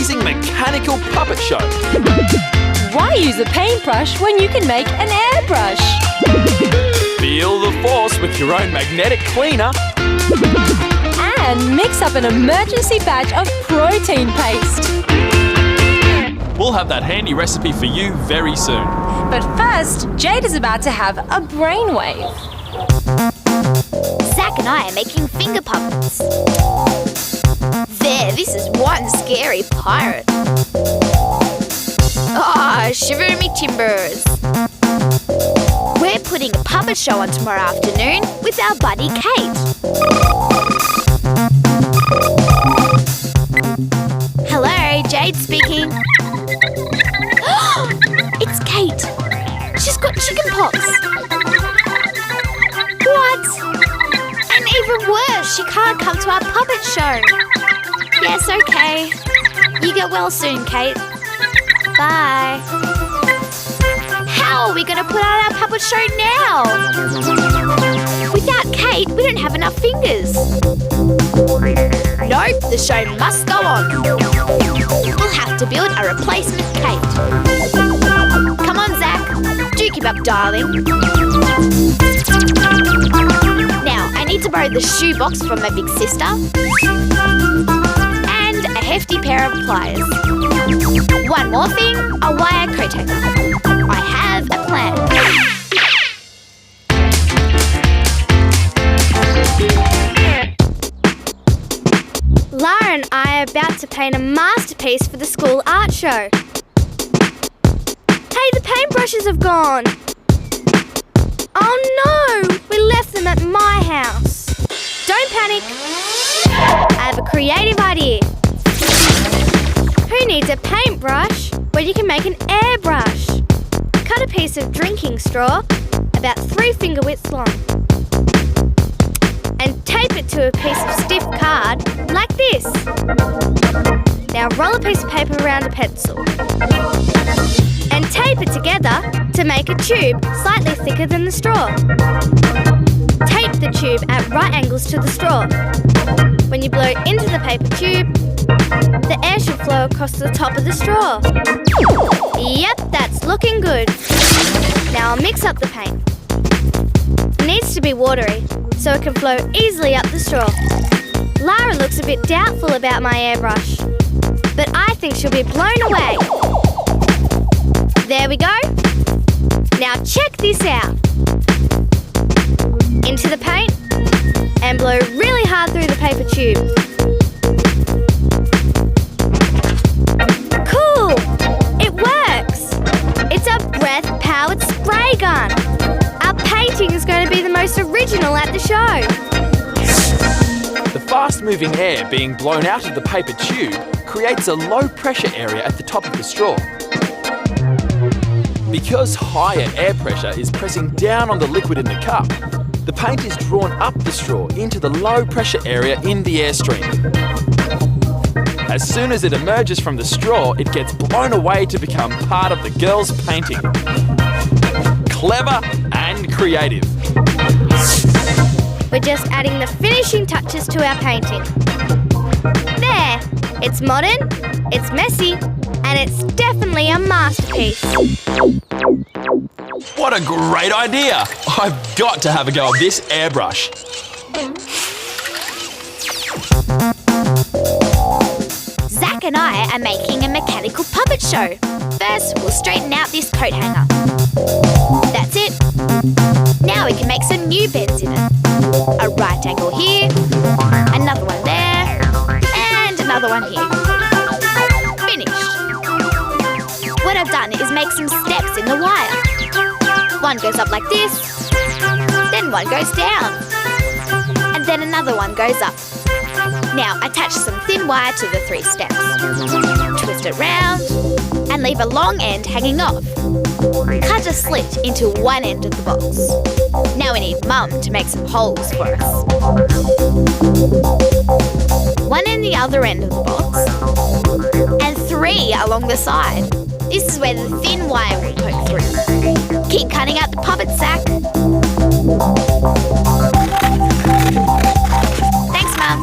amazing mechanical puppet show. Why use a paintbrush when you can make an airbrush? Feel the force with your own magnetic cleaner. And mix up an emergency batch of protein paste. We'll have that handy recipe for you very soon. But first, Jade is about to have a brainwave. Zach and I are making finger puppets. There, this is one scary pirate. Ah, shiver me timbers. We're putting a puppet show on tomorrow afternoon with our buddy Kate. Hello, Jade speaking. It's Kate. She's got chickenpox. What? And even worse, she can't come to our puppet show. Yes, okay. You get well soon, Kate. Bye. How are we going to put on our puppet show now? Without Kate, we don't have enough fingers. Nope, the show must go on. We'll have to build a replacement Kate. Come on, Zach. Do keep up, darling. Now, I need to borrow the shoebox from my big sister and a hefty pair of pliers. One more thing, a wire coat hanger. I have a plan. Lara and I are about to paint a masterpiece for the school art show. Hey, the paintbrushes have gone. Oh no, we left them at my house. Don't panic. I have a creative idea. Who needs a paintbrush when you can make an airbrush? Cut a piece of drinking straw about 3 finger widths long and tape it to a piece of stiff card like this. Now roll a piece of paper around a pencil and tape it together to make a tube slightly thicker than the straw. Tape the tube at right angles to the straw. When you blow into the paper tube, the air should flow across the top of the straw. Yep, that's looking good. Now I'll mix up the paint. It needs to be watery so it can flow easily up the straw. Lara looks a bit doubtful about my airbrush, but I think she'll be blown away. There we go. Now check this out. Into the paint and blow really hard through the paper tube. Cool! It works! It's a breath-powered spray gun. Our painting is going to be the most original at the show. The fast-moving air being blown out of the paper tube creates a low-pressure area at the top of the straw. Because higher air pressure is pressing down on the liquid in the cup, the paint is drawn up the straw into the low-pressure area in the airstream. As soon as it emerges from the straw, it gets blown away to become part of the girl's painting. Clever and creative. We're just adding the finishing touches to our painting. There! It's modern, it's messy, and it's definitely a masterpiece. What a great idea! I've got to have a go at this airbrush. Zach and I are making a mechanical puppet show. First, we'll straighten out this coat hanger. That's it. Now we can make some new bends in it. A right angle here, another one there, and another one here. Finished. What I've done is make some steps in the wire. One goes up like this, then one goes down, and then another one goes up. Now attach some thin wire to the 3 steps. Twist it round and leave a long end hanging off. Cut a slit into one end of the box. Now we need Mum to make some holes for us. One in the other end of the box and 3 along the side. This is where the thin wire will poke through. Keep cutting out the puppet, Zach. Thanks, Mum.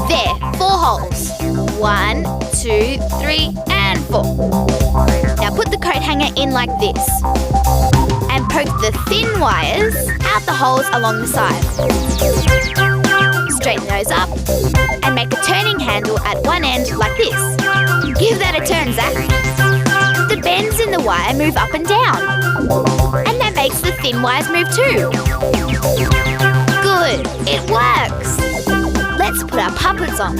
There, 4 holes. 1, 2, 3, and 4. Now put the coat hanger in like this. And poke the thin wires out the holes along the side. Straighten those up and make a turning handle at one end like this. Give that a turn, Zach. The bends in the wire move up and down. And that makes the thin wires move too. Good, it works. Let's put our puppets on.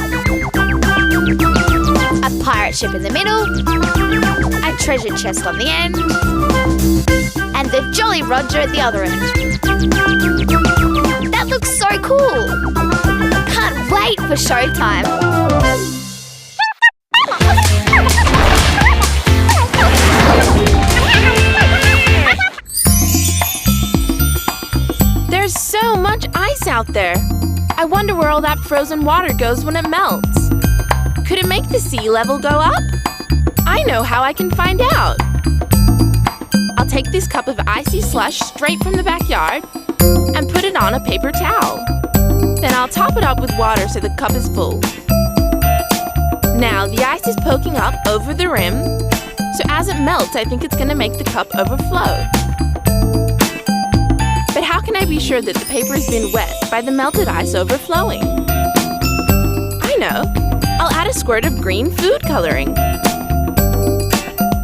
A pirate ship in the middle, a treasure chest on the end, and the Jolly Roger at the other end. That looks so cool! Can't wait for showtime! There's so much ice out there. I wonder where all that frozen water goes when it melts. Could it make the sea level go up? I know how I can find out. I'll take this cup of icy slush straight from the backyard and put it on a paper towel. Then I'll top it up with water so the cup is full. Now the ice is poking up over the rim, so as it melts, I think it's going to make the cup overflow. But how can I be sure that the paper has been wet by the melted ice overflowing? I know. I'll add a squirt of green food coloring.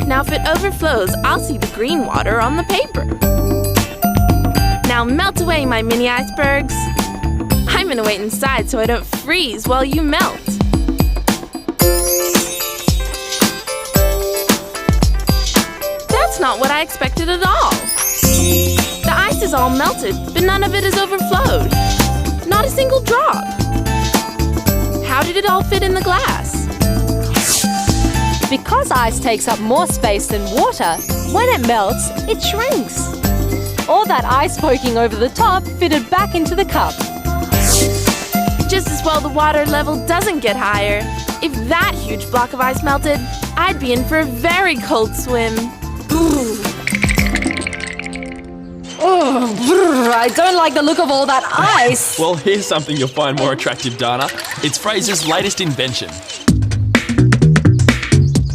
Now if it overflows, I'll see the green water on the paper. Now melt away, my mini icebergs. I'm gonna wait inside so I don't freeze while you melt. That's not what I expected at all. The ice is all melted, but none of it has overflowed. Not a single drop. How did it all fit in the glass? Because ice takes up more space than water, when it melts, it shrinks. All that ice poking over the top fitted back into the cup. Just as well the water level doesn't get higher. If that huge block of ice melted, I'd be in for a very cold swim. Ooh. Oh, I don't like the look of all that ice. Well, here's something you'll find more attractive, Dana. It's Fraser's latest invention.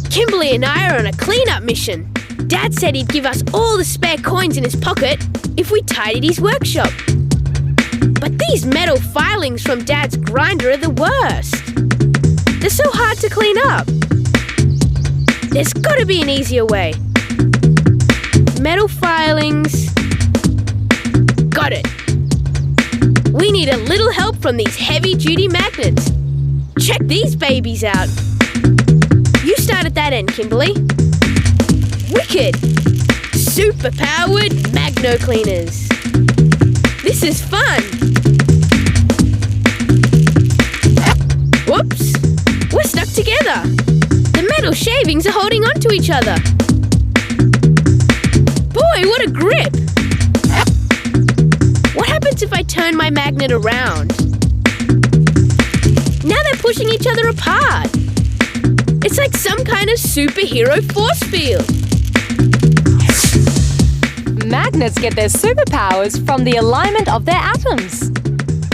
Kimberly and I are on a clean-up mission. Dad said he'd give us all the spare coins in his pocket if we tidied his workshop. But these metal filings from Dad's grinder are the worst. They're so hard to clean up. There's got to be an easier way. Metal filings. Got it. We need a little help from these heavy-duty magnets. Check these babies out. You start at that end, Kimberly. Wicked! Super-powered magno cleaners. This is fun. Whoops! We're stuck together. The metal shavings are holding on to each other. Boy, what a grip! What happens if I turn my magnet around? Now they're pushing each other apart. It's like some kind of superhero force field. Magnets get their superpowers from the alignment of their atoms.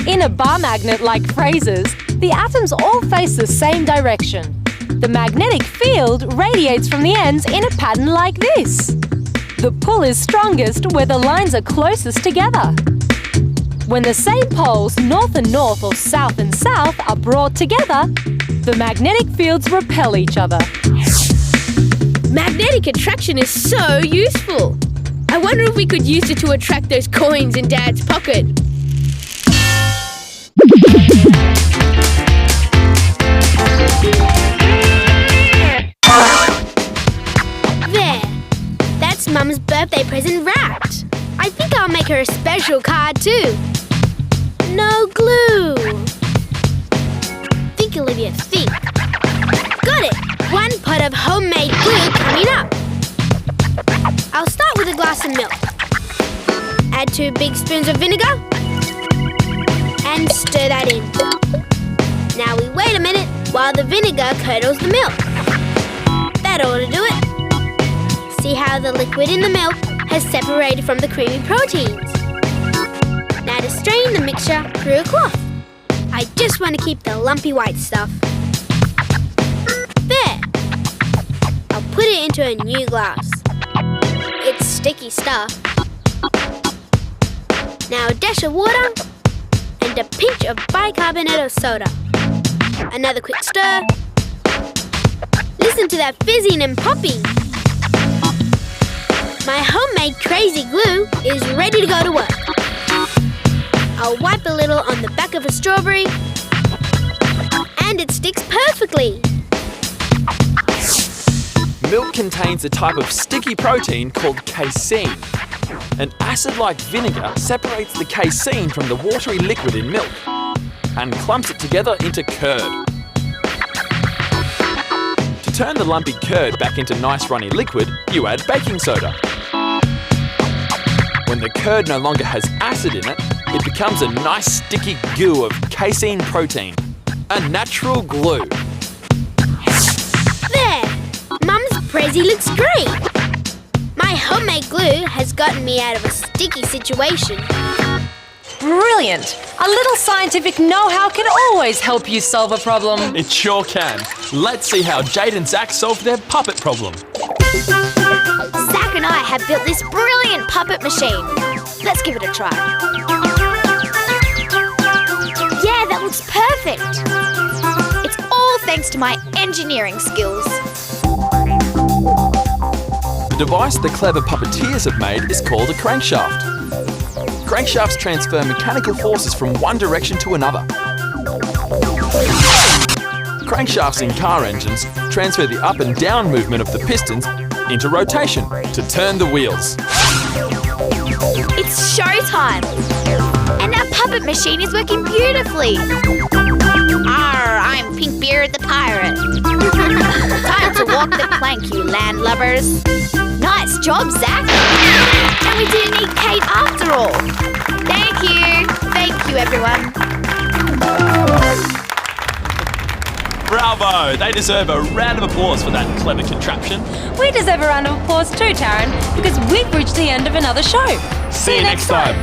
In a bar magnet like Fraser's, the atoms all face the same direction. The magnetic field radiates from the ends in a pattern like this. The pull is strongest where the lines are closest together. When the same poles, north and north or south and south, are brought together, the magnetic fields repel each other. Magnetic attraction is so useful. I wonder if we could use it to attract those coins in Dad's pocket. There. That's Mum's birthday present wrapped. I think I'll make her a special card too. No glue. Think, Olivia, think. Got it! 1 pot of homemade glue coming up. I'll start with a glass of milk. Add 2 big spoons of vinegar. And stir that in. Now we wait a minute while the vinegar curdles the milk. That ought to do it. See how the liquid in the milk has separated from the creamy proteins. Now to strain the mixture through a cloth. I just want to keep the lumpy white stuff. put it into a new glass. It's sticky stuff. Now a dash of water and a pinch of bicarbonate of soda. Another quick stir. Listen to that fizzing and popping. My homemade crazy glue is ready to go to work. I'll wipe a little on the back of a strawberry and it sticks perfectly. Milk contains a type of sticky protein called casein. An acid-like vinegar separates the casein from the watery liquid in milk and clumps it together into curd. To turn the lumpy curd back into nice runny liquid, you add baking soda. When the curd no longer has acid in it, it becomes a nice sticky goo of casein protein, a natural glue. There! Mum's Prezi looks great! My homemade glue has gotten me out of a sticky situation. Brilliant! A little scientific know-how can always help you solve a problem. It sure can. Let's see how Jade and Zach solved their puppet problem. Zach and I have built this brilliant puppet machine. Let's give it a try. Yeah, that looks perfect. It's all thanks to my engineering skills. The device the clever puppeteers have made is called a crankshaft. Crankshafts transfer mechanical forces from one direction to another. Crankshafts in car engines transfer the up and down movement of the pistons into rotation to turn the wheels. It's showtime! And our puppet machine is working beautifully. Arr, I'm Pinkbeard the pirate. Time to walk the plank, you landlubbers. Nice job, Zach. And we didn't need Kate after all. Thank you. Thank you, everyone. Bravo! They deserve a round of applause for that clever contraption. We deserve a round of applause too, Taryn, because we've reached the end of another show. See you next time.